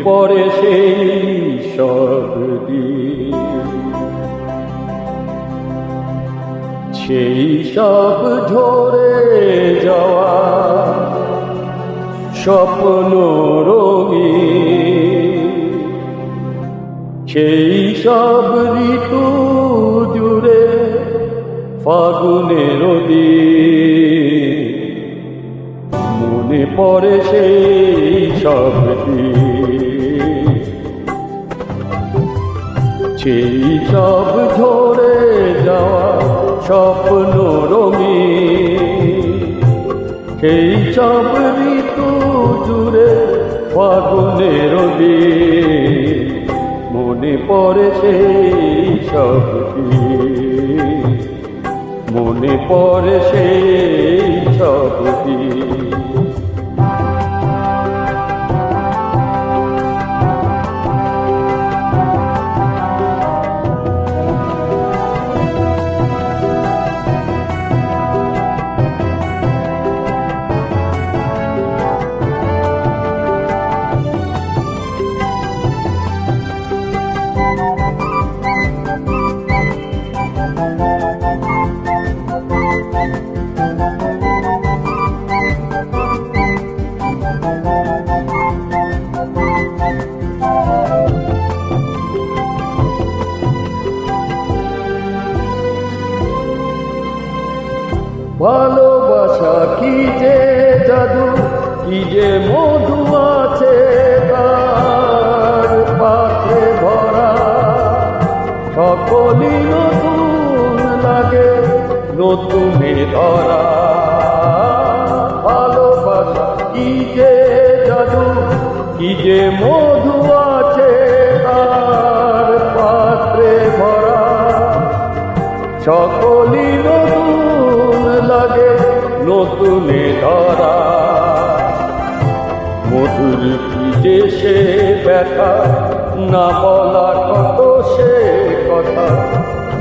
পড়ে সেই সব দিন, সেই সব ঝরে যাওয়া স্বপ্ন রঙিন, সেই সব ঋতু জুড়ে ফাগুনের দিন, মনে পড়ে সেই সব দিন, সেই সব ঝরে যাওয়া স্বপ্ন রঙিন, সেই সব ঋতু জুড়ে ফাগুনের দিন, মনে পড়ে সেই সব দিন, মনে পড়ে সেই সব দিন। ভালোবাসা কি যে জাদু, কি যে মধু আছে তার পাত্রে ভরা, সকলই নতুন লাগে নতুনে ধরা। ভালোবাসা কি যে জাদু, কি যে মধু আছে তার পাত্রে ভরা, সকলই নতুন লাগে নতুনে ধরা। মধুর কি যে সে ব্যথা, না বলা কত সে কথা,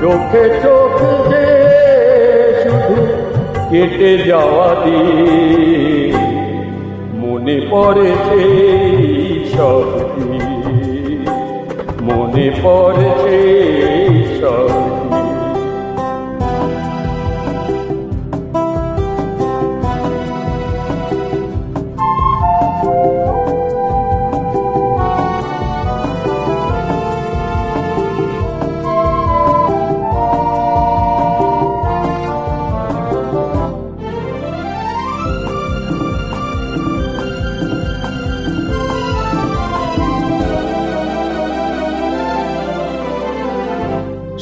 চোখে চোখ যে শুধু কেটে যাওয়া দিন, মনে পড়ে সেই সব দিন, মনে পড়ে সেই সব দিন।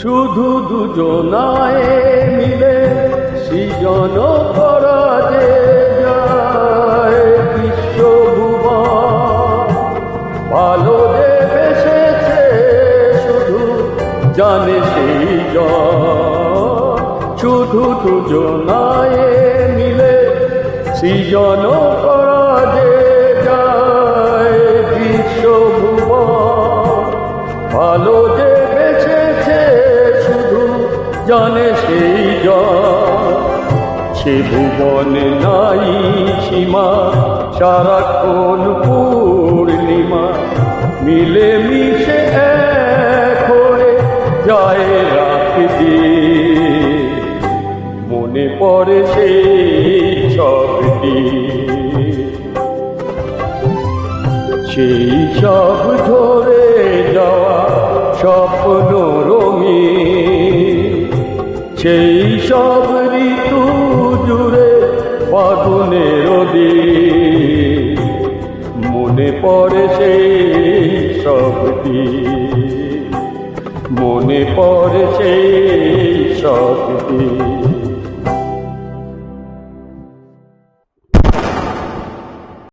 শুধু দুজনায় মিলে সৃজন করা যে যায় বিশ্বভুবন, ভালো যে বেসেছে শুধু জানে সেই জন। শুধু দুজনায় মিলে সৃজন করা যে যায় বিশ্বভুবন, ভালো যে জানে সেই জন। সে ভুবনে নাই সীমা, সারাক্ষণ পূর্ণিমা, মিলে মিশে এক হয়ে যায় রাত দিন, মনে পড়ে সেই সব দিন, সেই সব ঝরে যাওয়া স্বপ্ন রঙিন, সেই সব ঋতু জুড়ে ফাগুনের দিন, মনে পড়ে সেই সব দিন, মনে পড়ে সেই সব দিন।